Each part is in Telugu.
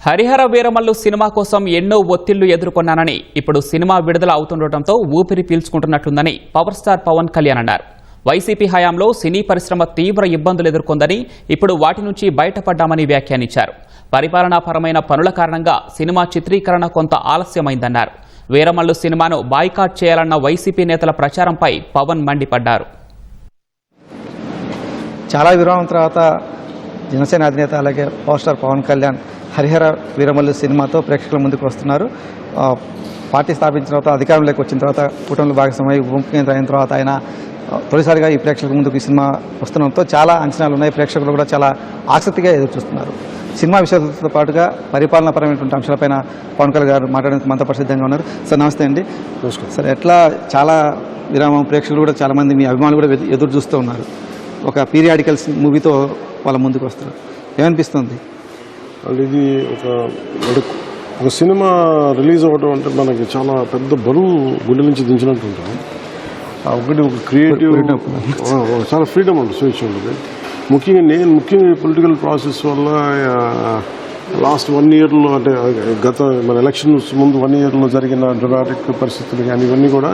హరిహర వీరమల్లు సినిమా కోసం ఎన్నో ఒత్తిళ్లు ఎదుర్కొన్నానని ఇప్పుడు సినిమా విడుదల అవుతుండటంతో ఊపిరి పీల్చుకుంటున్నట్లుందని పవర్ స్టార్ పవన్ కళ్యాణ్ అన్నారు. వైసీపీ హయాంలో సినీ పరిశ్రమ తీవ్ర ఇబ్బందులు ఎదుర్కొందని, ఇప్పుడు వాటి నుంచి బయటపడ్డామని వ్యాఖ్యానించారు. పరిపాలనాపరమైన పనుల కారణంగా సినిమా చిత్రీకరణ కొంత ఆలస్యమైందన్నారు. వీరమల్లు సినిమాను బాయ్కాట్ చేయాలన్న వైసీపీ నేతల ప్రచారంపై పవన్ మండిపడ్డారు. చాలా విరామం తర్వాత జనసేన అధినేత అలాగే పవర్ స్టార్ పవన్ కళ్యాణ్ హరిహర వీరమల్లు సినిమాతో ప్రేక్షకుల ముందుకు వస్తున్నారు. పార్టీ స్థాపించిన తర్వాత, అధికారంలోకి వచ్చిన తర్వాత, కూటమిలో భాగస్వామై ముఖ్యమంత్రి అయిన తర్వాత ఆయన తొలిసారిగా ఈ ప్రేక్షకుల ముందుకు ఈ సినిమా వస్తుండడంతో చాలా అంచనాలు ఉన్నాయి. ప్రేక్షకులు కూడా చాలా ఆసక్తిగా ఎదురుచూస్తున్నారు. సినిమా విషయాలతో పాటుగా పరిపాలనాపరమైనటువంటి అంశాలపైన పవన్ కళ్యాణ్ గారు మాట్లాడడానికి మనతో ప్రసిద్ధంగా ఉన్నారు. సార్ నమస్తే అండి. సార్, ఎట్లా చాలా విరామం, ప్రేక్షకులు కూడా చాలామంది మీ అభిమానులు కూడా ఎదురు చూస్తూ ఉన్నారు. ఒక పీరియాడికల్స్ మూవీతో వాళ్ళ ముందుకు వస్తున్నారు. ఏమనిపిస్తుంది? అంటే ఇది ఒక సినిమా రిలీజ్ అవ్వడం అంటే మనకి చాలా పెద్ద బరువు గుండె నుంచి దించినట్టు ఉంటుంది. ఒకటి ఒక క్రియేటివ్ చాలా ఫ్రీడమ్ ఉంటుంది, స్వేచ్ఛ ఉంటుంది. ముఖ్యంగా పొలిటికల్ ప్రాసెస్ వల్ల లాస్ట్ 1 yearలో, అంటే మన ఎలక్షన్స్ ముందు 1 yearలో జరిగిన డ్రామాటిక్ పరిస్థితులు కానీ ఇవన్నీ కూడా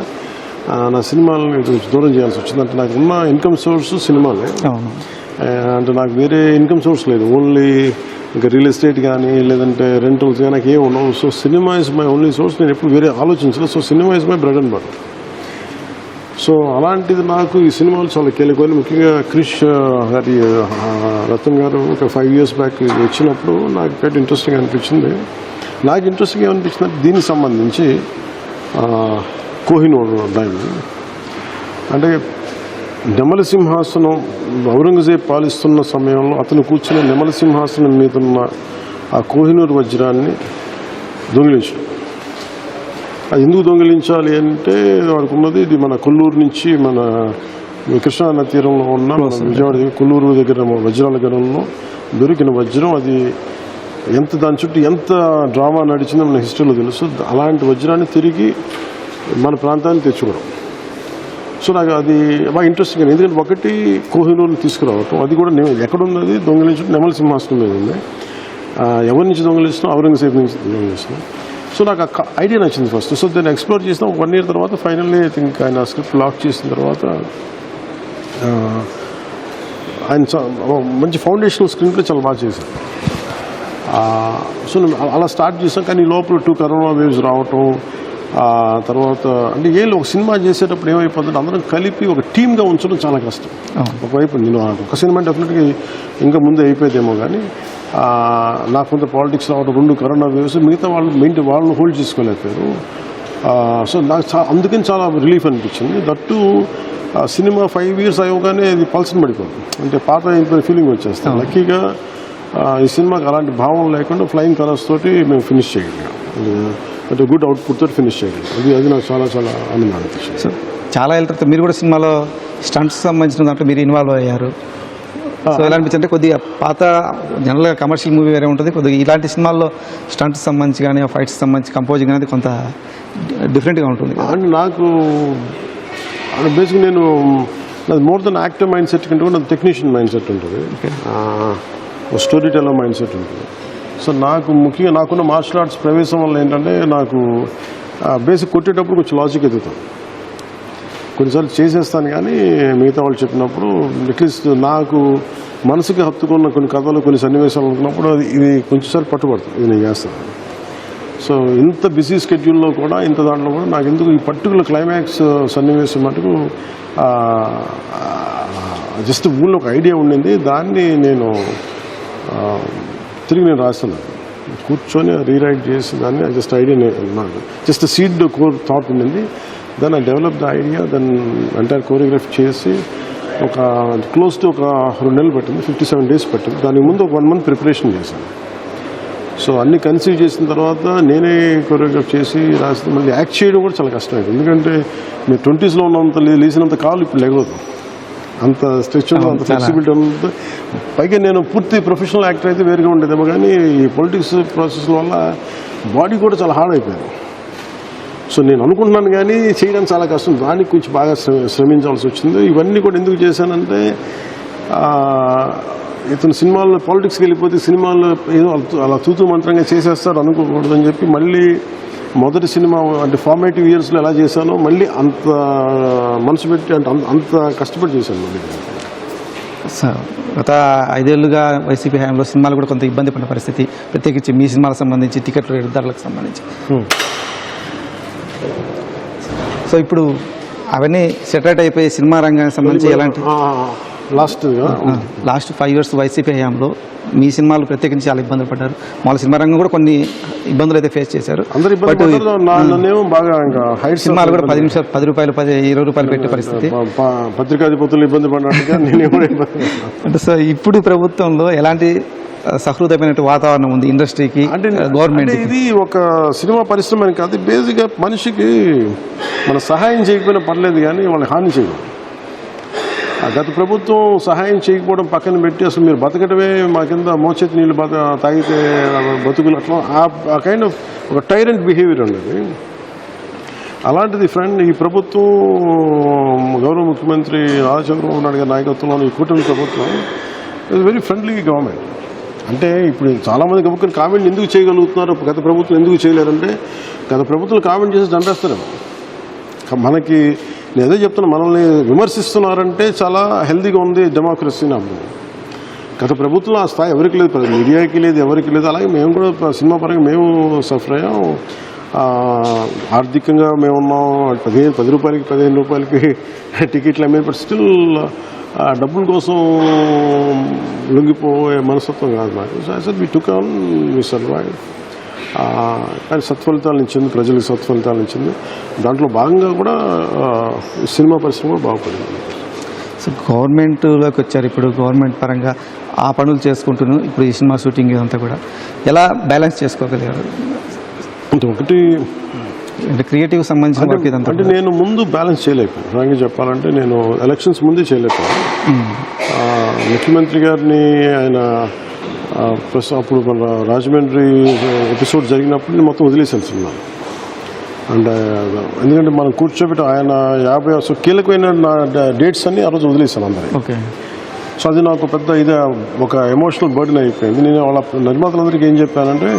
నా సినిమాలని దూరం చేయాల్సి వచ్చింది. అంటే నాకు ఉన్న ఇన్కమ్ సోర్స్ సినిమాలే. అంటే నాకు వేరే ఇన్కమ్ సోర్స్ లేదు. ఓన్లీ ఇంకా రియల్ ఎస్టేట్ కానీ లేదంటే రెంటల్స్ కానీ నాకు ఏమి ఉండవు. So cinema is my only source. నేను ఎప్పుడు వేరే ఆలోచించలేదు. So cinema is my bread and butter. So అలాంటిది నాకు ఈ సినిమాలు చాలా కీలకమైన, ముఖ్యంగా క్రిష్ గారి రతన్ గారు ఒక 5 years బ్యాక్ వచ్చినప్పుడు నాకు పెద్ద ఇంట్రెస్టింగ్ అనిపించింది. నాకు ఇంట్రెస్టింగ్ ఏమనిపించింది, దీనికి సంబంధించి కోహినూర్ డైమండ్ అంటే నెమలి సింహాసనం ఔరంగజేబ్ పాలిస్తున్న సమయంలో అతను కూర్చుని నెమలి సింహాసనం మీద ఉన్న ఆ కోహినూర్ వజ్రాన్ని దొంగిలించడం. అది ఎందుకు దొంగిలించాలి అంటే వాడికి ఉన్నది ఇది మన కొల్లూరు నుంచి మన కృష్ణా తీరంలో ఉన్న విజయవాడ కొల్లూరు దగ్గర వజ్రాల గనంలో దొరికిన వజ్రం. అది దాని చుట్టూ ఎంత డ్రామా నడిచిందో మన హిస్టరీలో తెలుసు. అలాంటి వజ్రాన్ని తిరిగి మన ప్రాంతాన్ని తెచ్చుకోవడం. సో నాకు అది బాగా ఇంట్రెస్టింగ్ అయింది. ఎందుకంటే ఒకటి కోహినూర్ని తీసుకురావటం, అది కూడా ఎక్కడున్నది దొంగిలించడం నెమలి సింహాసనం మీద ఉంది. ఎవరి నుంచి దొంగిలిస్తున్నాం? ఔరంగజేబ్ నుంచి దొంగిలిస్తున్నాం. సో నాకు ఆ ఐడియా నచ్చింది ఫస్ట్. సో దాన్ని ఎక్స్ప్లోర్ చేసినాం. 1 year తర్వాత ఫైనల్లీ ఐ థింక్ ఆయన స్క్రిప్ట్ లాక్ చేసిన తర్వాత ఆయన మంచి ఫౌండేషనల్ స్క్రీన్ ప్లే చాలా బాగా చేశారు. సో అలా స్టార్ట్ చేసాం. కానీ లోపల 2 కరోనా వేవ్స్ రావటం, తర్వాత అంటే ఒక సినిమా చేసేటప్పుడు ఏమైపోతుంది, అందరం కలిపి ఒక టీమ్గా ఉంచడం చాలా కష్టం. ఒకవైపు నేను ఒక సినిమా డెఫినెట్గా ఇంకా ముందే అయిపోయేదేమో, కానీ నాకు కొంత పాలిటిక్స్ రావడం, 2 కరోనా వేవ్స్, మిగతా వాళ్ళని హోల్డ్ చేసుకోలేకపోయారు. సో నాకు అందుకని చాలా రిలీఫ్ అనిపించింది. దట్టు సినిమా 5 years అయ్యగానే ఇది పల్సన్ పడిపోతుంది. అంటే పాత అయిపోయిన ఫీలింగ్ వచ్చేస్తాం. లక్కీగా ఈ సినిమాకి అలాంటి భావం లేకుండా ఫ్లయింగ్ కలర్స్ తోటి మేము ఫినిష్ చేయగలిగాం. అంటే గుడ్ అవుట్పుట్ తోటి ఫినిష్ చేయగలిగాం. అది నాకు చాలా చాలా ఆనందం అనిపించింది. సార్, చాలా ఏళ్ళ తర్వాత మీరు కూడా సినిమాలో స్టంట్స్ సంబంధించిన దాంట్లో మీరు ఇన్వాల్వ్ అయ్యారు. సో ఎలా అనిపించింది? అంటే కొద్దిగా పాత జనరల్గా కమర్షియల్ మూవీ వేరే ఉంటుంది, కొద్దిగా ఇలాంటి సినిమాల్లో స్టంట్స్ సంబంధించి కానీ ఫైట్స్ సంబంధించి కంపోజింగ్ అనేది కొంత డిఫరెంట్గా ఉంటుంది. అండ్ నాకు బేసిక్గా నాది more than actor mind set కంటే కూడా టెక్నీషియన్ మైండ్ సెట్ ఉంటుంది, స్టోరీ టెల్లర్ మైండ్ సెట్ ఉంటుంది. సో ముఖ్యంగా నాకున్న మార్షల్ ఆర్ట్స్ ప్రవేశం వల్ల ఏంటంటే నాకు బేసిక్ కొట్టేటప్పుడు కొంచెం లాజిక్ ఎదుగుతాను. కొన్నిసార్లు చేసేస్తాను, కానీ మిగతా వాళ్ళు చెప్పినప్పుడు అట్లీస్ట్ నాకు మనసుకి హత్తుకున్న కొన్ని కథలు, కొన్ని సన్నివేశాలు అనుకున్నప్పుడు ఇది కొంచెంసార్లు పట్టుబడుతుంది, ఇది నేను చేస్తాను. సో ఇంత బిజీ స్కెడ్యూల్లో కూడా, ఇంత దాంట్లో కూడా నాకు ఎందుకు ఈ పర్టికులర్ క్లైమాక్స్ సన్నివేశం మటుకు జస్ట్ ఊళ్ళో ఒక ఐడియా ఉండింది. దాన్ని నేను తిరిగి రాస్తున్నాను, కూర్చొని రీరైట్ చేసి దాన్ని జస్ట్ ఐడియా నాకు జస్ట్ సీడ్ కోర్ థాట్ ఉండింది. Then I develop the idea, then entire choreography చేసి ఒక క్లోజ్ టు ఒక 2 నెలలు పట్టింది, 57 days పట్టింది. దానికి ముందు ఒక 1 month ప్రిపరేషన్ చేశాను. సో అన్నీ కన్సీవ్ చేసిన తర్వాత నేనే కొరియోగ్రఫీ చేసి రాసి మళ్ళీ యాక్ట్ చేయడం కూడా చాలా కష్టమైంది. ఎందుకంటే మీరు 20s లో ఉన్నంత లేచినంత కాలు ఇప్పుడు లేగదు, అంత స్ట్రెచ్ ఉంది, అంత ఫ్లెక్సిబిలిటీ ఉంది. పైగా నేను పూర్తి ప్రొఫెషనల్ యాక్టర్ అయితే వేరుగా ఉండేదేమో, కానీ ఈ పొలిటిక్స్ ప్రాసెస్ వల్ల బాడీ కూడా చాలా హార్డ్ అయిపోయింది. సో నేను అనుకుంటున్నాను, కానీ చేయడానికి చాలా కష్టం. దానికి కొంచెం బాగా శ్రమించాల్సి వచ్చింది. ఇవన్నీ కూడా ఎందుకు చేశానంటే ఇతను సినిమాల్లో పాలిటిక్స్కి వెళ్ళిపోతే సినిమాల్లో ఏదో అలా తూతూ మంత్రంగా చేసేస్తారు అనుకోకూడదని చెప్పి మళ్ళీ మొదటి సినిమా అంటే ఫార్మేటివ్ ఇయర్స్లో ఎలా చేశానో మళ్ళీ అంత మనసు పెట్టి అంటే అంత కష్టపడి చేశాను మళ్ళీ. సార్ గత 5 ఏళ్లుగా వైసీపీ హయాంలో సినిమాలు కూడా కొంత ఇబ్బంది పడిన పరిస్థితి, ప్రత్యేకించి మీ సినిమాలకు సంబంధించి టికెట్ రేటు ధరలకు సంబంధించి. సో ఇప్పుడు అవన్నీ సెటరేట్ అయిపోయి సినిమా రంగానికి సంబంధించి ఎలాంటి లాస్ట్ 5 years వైసీపీ హయాంలో మీ సినిమాలు ప్రత్యేకించి చాలా ఇబ్బందులు పడ్డారు. మామూలు సినిమా రంగం కూడా కొన్ని ఇబ్బందులు అయితే ఫేస్ చేశారు. బట్ సినిమాలు కూడా 10 నిమిషాలు 10 రూపాయలు 20 రూపాయలు పెట్టే పరిస్థితి, పత్రికాధిపతులు ఇబ్బంది పడినట్టుగా అంటే సో ఇప్పుడు ప్రభుత్వంలో ఎలాంటి సహృదయమైన వాతావరణం ఉంది ఇండస్ట్రీకి, గవర్నమెంట్? ఇది ఒక సినిమా పరిశ్రమ అని కాదు, బేసిక్గా మనిషికి మన సహాయం చేయకపోయినా పర్లేదు కానీ వాళ్ళని హాని చేయదు. గత ప్రభుత్వం సహాయం చేయకపోవడం పక్కన పెట్టి అసలు మీరు బతకటమే మా కింద మోచేతి నీళ్ళు తాగితే బతుకులు అట్లా ఆ కైండ్ ఆఫ్ ఒక టైరెంట్ బిహేవియర్ ఉండేది. అలాంటిది ఫ్రెండ్ ఈ ప్రభుత్వం గౌరవ ముఖ్యమంత్రి నారా చంద్రబాబు నాయుడు గారి నాయకత్వంలో ఈ కూటమి ప్రభుత్వం ఇస్ వెరీ ఫ్రెండ్లీ గవర్నమెంట్. అంటే ఇప్పుడు చాలామంది గబుక్కుని కామెంట్ ఎందుకు చేయగలుగుతున్నారు, గత ప్రభుత్వం ఎందుకు చేయలేరంటే గత ప్రభుత్వం కామెంట్ చేసి దండేస్తారేమో. మనకి నేను ఏదో చెప్తున్నా, మనల్ని విమర్శిస్తున్నారంటే చాలా హెల్దీగా ఉంది డెమోక్రసీ అర్థం. గత ప్రభుత్వం ఆ స్థాయి ఎవరికి లేదు, మీడియాకి లేదు, ఎవరికి లేదు. అలాగే మేము కూడా సినిమా పరంగా మేము సఫర్ అయ్యాం, ఆర్థికంగా మేమున్నాం. 10 రూపాయలకి 15 రూపాయలకి టికెట్లు అమ్మే, బట్ స్టిల్ డబ్బుల కోసం లొంగిపోయే మనస్తత్వం కాదు మాకు. So I said we took on, we survive. కానీ సత్ఫలితాలు ఇచ్చింది, ప్రజలకు సత్ఫలితాలు ఇచ్చింది. దాంట్లో భాగంగా కూడా సినిమా పరిశ్రమ కూడా బాగుపడింది. సో గవర్నమెంట్లోకి వచ్చారు, ఇప్పుడు గవర్నమెంట్ పరంగా ఆ పనులు చేసుకుంటున్నాను, ఇప్పుడు ఈ సినిమా షూటింగ్ ఇదంతా కూడా ఎలా బ్యాలెన్స్ చేసుకోగలిగారు? అంటే ఒకటి అంటే క్రియేటివ్ సంబంధించిన వర్క్ ఇదంతా అంటే నేను ముందు బ్యాలెన్స్ చేయలేకపోయాను. ఫ్రాంక్గా చెప్పాలంటే నేను ఎలక్షన్స్ ముందే చేయలేకపోయాను. ముఖ్యమంత్రి గారిని ఆయన అప్పుడు మన రాజమండ్రి ఎపిసోడ్ జరిగినప్పుడు నేను మొత్తం వదిలేసాను సినిమా. అండ్ ఎందుకంటే మనం కూర్చోబెట్టి ఆయన 50 కీలకమైన డేట్స్ అన్ని ఆ రోజు వదిలేసాను అందరికీ. ఓకే. సో అది నాకు పెద్ద ఇది ఒక ఎమోషనల్ బర్డెన్ అయిపోయింది. నేను వాళ్ళ నిర్మాతలందరికీ ఏం చెప్పానంటే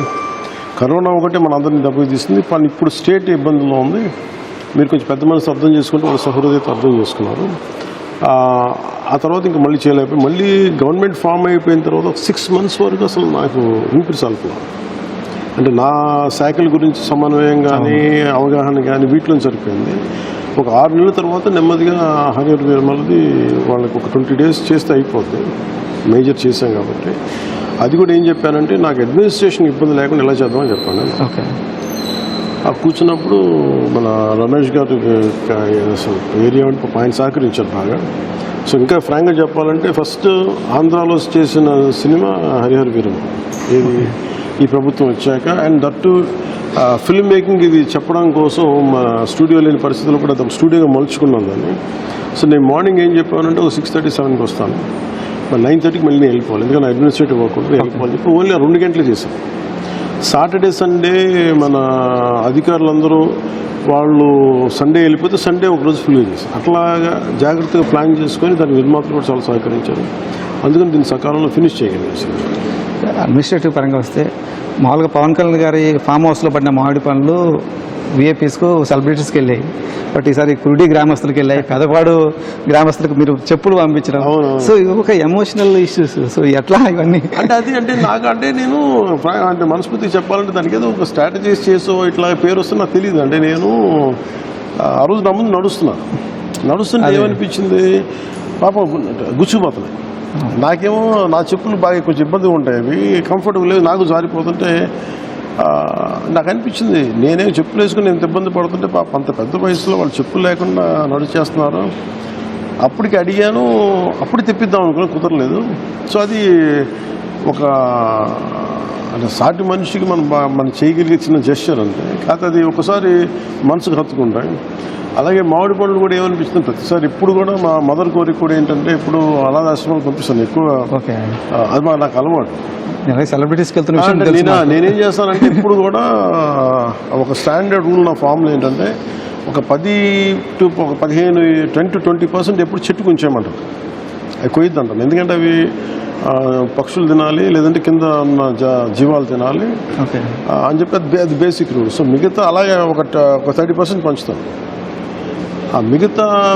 కరోనా ఒకటి మన అందరినీ దెబ్బకి తీస్తుంది, కానీ ఇప్పుడు స్టేట్ ఇబ్బందుల్లో ఉంది, మీరు కొంచెం పెద్ద మనసు అర్థం చేసుకుంటే వాళ్ళ సహృదయత అర్థం చేసుకున్నారు. ఆ తర్వాత ఇంకా మళ్ళీ చేయలేకపోయి మళ్ళీ గవర్నమెంట్ ఫామ్ అయిపోయిన తర్వాత 6 months వరకు అసలు నాకు ఊపిరి సాల్పున్నాను. అంటే నా శాఖల గురించి సమన్వయం కానీ అవగాహన కానీ వీటిలో సరిపోయింది. ఒక 6 నెలల తర్వాత నెమ్మదిగా హరిహర వీరమలది వాళ్ళకి ఒక 20 days చేస్తే అయిపోద్ది, మేజర్ చేశాం కాబట్టి. అది కూడా ఏం చెప్పానంటే నాకు అడ్మినిస్ట్రేషన్ ఇబ్బంది లేకుండా ఎలా చేద్దామని చెప్పాను. ఓకే. కూర్చున్నప్పుడు మన రమేష్ గారు ఏరియా అంటే ఆయన సహకరించారు బాగా. సో ఇంకా ఫ్రాంక్గా చెప్పాలంటే ఫస్ట్ ఆంధ్రాలో చేసిన సినిమా హరిహర వీరమల, ఇది ఈ ప్రభుత్వం వచ్చాక. అండ్ దట్టు ఫిల్మ్ మేకింగ్ ఇది చెప్పడం కోసం మా స్టూడియో లేని పరిస్థితుల్లో కూడా స్టూడియోగా మలుచుకున్నాం దాన్ని. సో నేను మార్నింగ్ ఏం చెప్పానంటే ఒక 6:30, 7కి వస్తాను, మరి 9:30కి మళ్ళీ నేను వెళ్ళిపోవాలి, ఎందుకంటే అడ్మినిస్ట్రేటివ్ వర్క్ ఉంటుంది, వెళ్ళిపోవాలి చెప్పి ఓన్లీ 2 గంటలు చేశాను. సాటర్డే సండే మన అధికారులందరూ వాళ్ళు సండే వెళ్ళిపోతే సండే ఒకరోజు ఫుల్గా చేశారు. అట్లాగా జాగ్రత్తగా ప్లాన్ చేసుకొని దాని నిర్మాతలు కూడా చాలా సహకరించారు. అందుకని దీన్ని సకాలంలో ఫినిష్ చేయగలిగాను. అడ్మినిస్ట్రేటివ్ పరంగా వస్తే మామూలుగా పవన్ కళ్యాణ్ గారి ఫామ్ హౌస్లో పడిన మామిడి పనులు విఐపీస్కు సెలబ్రిటీస్కి వెళ్ళాయి, బట్ ఈసారి కుర్డి గ్రామస్తులకు వెళ్ళాయి, పెదపాడు గ్రామస్తులకు మీరు చెప్పులు పంపించడం. సో ఒక ఎమోషనల్ ఇష్యూస్. సో ఎట్లా ఇవన్నీ అంటే నాకంటే నేను అంటే మనస్ఫూర్తిగా చెప్పాలంటే దానికి ఏదో ఒక స్ట్రాటజీస్ చేసో ఇట్లా పేరు వస్తే నాకు తెలియదు. అంటే నేను ఆ రోజు నా ముందు నడుస్తుంటే ఏమనిపించింది, పాపం గుచ్చిపోతున్నాయి. నాకేమో నా చెప్పులు బాగా కొంచెం ఇబ్బందిగా ఉంటాయి, అవి కంఫర్టబుల్ లేదు, నాకు జారిపోతుంటే నాకు అనిపించింది నేనేం చెప్పులు వేసుకుని నేను ఇబ్బంది పడుతుంటే పాప అంత పెద్ద వయసులో వాళ్ళు చెప్పులు లేకుండా నడిచేస్తున్నారు. అప్పటికి అడిగాను, అప్పుడు తెప్పిద్దాం అనుకుని కుదరలేదు. సో అది ఒక అంటే సాటి మనిషికి మనం చేయగలిగే చిన్న జెస్చర్ అంతే, కాకపోతే అది ఒకసారి మనసుకు హత్తుకుంటాయి. అలాగే మామిడి పండ్లు కూడా ఏమనిపిస్తుంది ప్రతిసారి ఇప్పుడు కూడా మా మదర్ కోరిక కూడా ఏంటంటే ఇప్పుడు అనాథాశ్రమాలు పంపిస్తాను ఎక్కువ. అది నాకు అలవాటు. సెలబ్రిటీస్కి నేనేం చేస్తానంటే ఇప్పుడు కూడా ఒక స్టాండర్డ్ రూల్ నా ఫామ్లో ఏంటంటే ఒక 10 to 15, 10 to 20% ఎప్పుడు చెట్టుకు ఉంచేయమంటారు. అవి కొయ్యొద్దు అంటాను. ఎందుకంటే అవి పక్షులు తినాలి, లేదంటే కింద ఉన్న జీవాలు తినాలి ఓకే అని చెప్పి అది బేసిక్ రూల్. సో మిగతా అలాగే ఒక 30% పంచుతాను. ఆ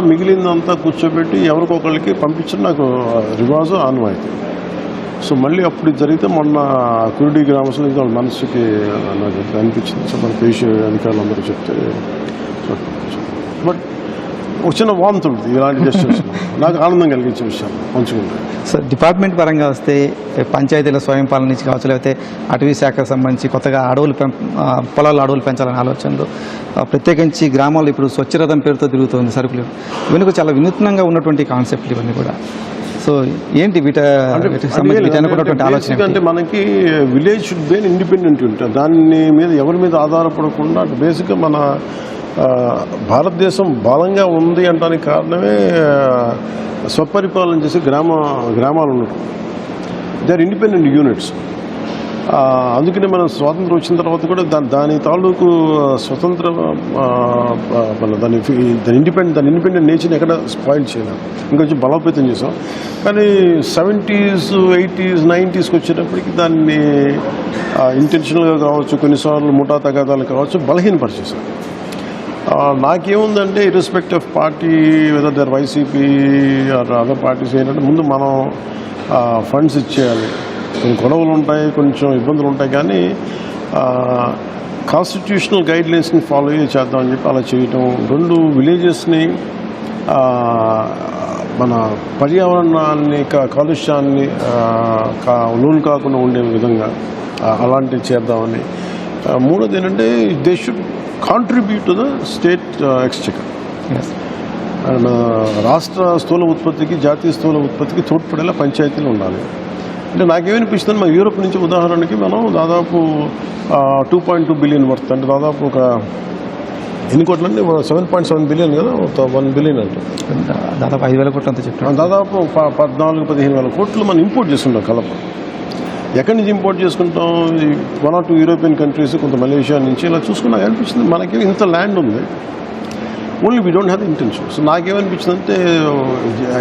మిగిలిందంతా కూర్చోబెట్టి ఎవరికొకరికి పంపించడం నాకు రివాజు ఆనవాయితీ. సో మళ్ళీ అప్పుడు జరిగితే మొన్న కురుడి గ్రామస్తులు వాళ్ళ మనసుకి నాకు అనిపించింది. సో మన పేషి అధికారులు అందరూ చెప్తే బట్ ఒక చిన్న వాంతి ఉంటుంది ఇలాంటి జస్టిస్. నాకు ఆనందం కలిగించే విషయాలు పంచుకుంటాను. సో డిపార్ట్మెంట్ పరంగా వస్తే పంచాయతీల స్వయం పాలన నుంచి కావచ్చు, లేకపోతే అటవీ శాఖకు సంబంధించి కొత్తగా పొలాల్లో అడవులు పెంచాలనే ఆలోచనలు, ప్రత్యేకించి గ్రామాల్లో ఇప్పుడు స్వచ్ఛరథం పేరుతో తిరుగుతుంది సరుకులు, ఇవన్నీ చాలా వినూత్నంగా ఉన్నటువంటి కాన్సెప్ట్లు ఇవన్నీ కూడా. సో ఏంటి వీటికి సంబంధించి అనుకున్నటువంటి ఆలోచన అంటే మనకి విలేజ్ షుడ్ బి ఇండిపెండెంట్ ఉంటుంది. దాని మీద ఎవరి మీద ఆధారపడకుండా బేసిక్గా మన భారతదేశం బలంగా ఉంది అనడానికి కారణమే స్వపరిపాలన చేసే గ్రామాలు ఉండటం. They are independent units. అందుకనే మనం స్వాతంత్రం వచ్చిన తర్వాత కూడా దాని తాలూకు స్వతంత్ర దాని ఇండిపెండెంట్ నేచర్ని ఎక్కడ స్పాయిల్ చేయలేం, ఇంకొంచెం బలోపేతం చేసాం. కానీ 70s, 80s, 90s వచ్చేటప్పటికి దాన్ని ఇంటెన్షనల్గా కావచ్చు, కొన్నిసార్లు ముఠా తగాదాలు కావచ్చు, బలహీనపరిచేసాం. నాకేముందంటే irrespective of party whether there YCP or other parties ఏంటంటే ముందు మనం ఫండ్స్ ఇచ్చేయాలి. కొన్ని గొడవలు ఉంటాయి, కొంచెం ఇబ్బందులు ఉంటాయి, కానీ కాన్స్టిట్యూషనల్ గైడ్లైన్స్ని ఫాలో చేద్దామని చెప్పి అలా చేయటం. 2 విలేజెస్ని మన పర్యావరణాన్ని కాలుష్యాన్ని లోను కాకుండా ఉండే విధంగా అలాంటివి చేద్దామని. మూడోది ఏంటంటే they should contribute to the state Exchequer. And రాష్ట్ర స్థూల ఉత్పత్తికి, జాతీయ స్థూల ఉత్పత్తికి తోడ్పడేలా పంచాయతీలు ఉండాలి. అంటే నాకేమనిపిస్తుంది, మన యూరోప్ నుంచి ఉదాహరణకి మనం దాదాపు 2.2 బిలియన్ వర్త్, అంటే దాదాపు ఒక ఎన్ని కోట్లు అంటే 7.7 బిలియన్ కదా, 1 బిలియన్ అంటే దాదాపు 5,000 కోట్లు అంతా చెప్తాను. దాదాపు 14-15 వేల కోట్లు మనం ఇంపోర్ట్ చేస్తుంటాం కలప. ఎక్కడి నుంచి ఇంపోర్ట్ చేసుకుంటాం? 1 or 2 యూరోపియన్ కంట్రీస్, కొంత మలేషియా నుంచి. ఇలా చూసుకుని నాకు అనిపించింది మనకి ఇంత ల్యాండ్ ఉంది, only we don't have the intention. So నాకేమనిపించింది అంటే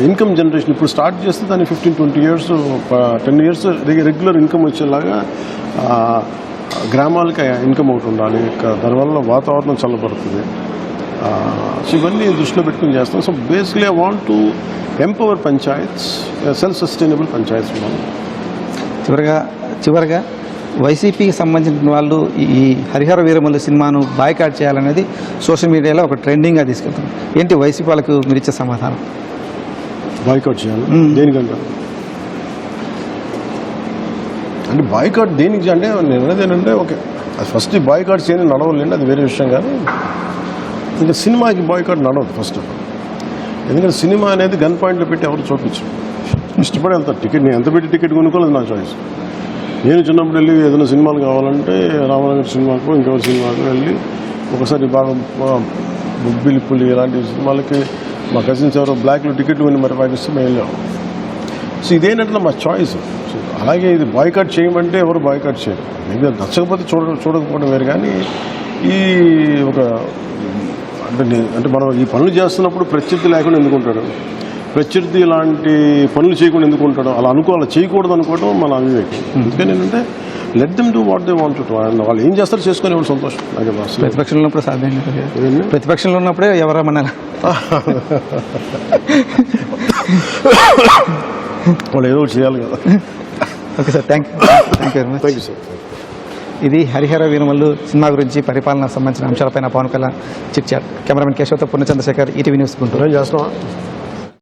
ఇన్కమ్ జనరేషన్ ఇప్పుడు స్టార్ట్ చేస్తే దాన్ని 15-20 years 10 years రెగ్యులర్ ఇన్కమ్ వచ్చేలాగా గ్రామాలకి ఇన్కమ్ ఒకటి ఉండాలి. దానివల్ల వాతావరణం చల్లబడుతుంది. సో ఇవన్నీ దృష్టిలో పెట్టుకుని చేస్తాం. So basically I want to empower panchayats, self sustainable panchayats ఉండాలి. చివరగా వైసీపీకి సంబంధించిన వాళ్ళు ఈ హరిహర వీరమల్లు సినిమాను బాయ్కాట్ చేయాలనేది సోషల్ మీడియాలో ఒక ట్రెండింగ్గా తీసుకెళ్తుంది. ఏంటి వైసీపీ వాళ్ళకు మీరు ఇచ్చే సమాధానం? బాయ్కాట్ చేయాలి దేనికంటే? అంటే బాయ్కాట్ దేనికి అంటే నేను అనేది ఏంటంటే ఓకే, అది ఫస్ట్ బాయ్కాట్ చేయని నడవలేండి, అది వేరే విషయం. కానీ ఇంకా సినిమాకి బాయ్కాట్ నడవదు ఫస్ట్ ఆఫ్ ఆల్. ఎందుకంటే సినిమా అనేది గన్ పాయింట్లో పెట్టి ఎవరు చూపించరు. ఇష్టపడి వెళ్తారు. టికెట్ నేను ఎంత పెట్టి టికెట్ కొనుక్కోలేదు నా చాయిస్. నేను చిన్నప్పుడు వెళ్ళి ఏదైనా సినిమాలు కావాలంటే రామనగర్ సినిమాకు, ఇంకెవరి సినిమాకు వెళ్ళి ఒకసారి బాగా బొబ్బిలి పులి ఇలాంటి సినిమాలకి మా కజిన్స్ ఎవరో బ్లాక్లో టికెట్ కొని మరి పాకిస్తే మేము వెళ్ళాము. సో ఇదేంటంటే మా చాయిస్. సో అలాగే ఇది బాయ్కాట్ చేయమంటే ఎవరు బాయ్కాట్ చేయరు. మీకు నచ్చకపోతే చూడకపోవడం వేరు. కానీ ఈ ఒక అంటే మనం ఈ పనులు చేస్తున్నప్పుడు ప్రత్యర్థి లేకుండా ఎందుకుంటాడు? ప్రత్యర్థి ఇలాంటి పనులు చేయకుండా ఎందుకు ఉంటాడు? అలా చేయకూడదు అనుకోవడం మన అవివేకం. అందుకని ఏంటంటే let them do what they want to. వాళ్ళు ఏం చేస్తారు చేసుకుని ఎవరు సంతోషం. నాకు ప్రతిపక్షంలో ఉన్నప్పుడు సాధ్యం కాదు. ప్రతిపక్షంలో ఉన్నప్పుడే ఎవరమన్నా వాళ్ళు ఏదో ఒకటి చేయాలి కదా. Okay sir, thank you very much. Thank you sir. ఇది హరిహర వీరమల్లు సినిమా గురించి, పరిపాలనకు సంబంధించిన అంశాలపైన Pawan Kalyan chit chat. Cameraman కేశవతో పూర్ణచంద్రశేఖర్, ఈటీవీ న్యూస్ గుంటూరు. చేస్తున్నావా?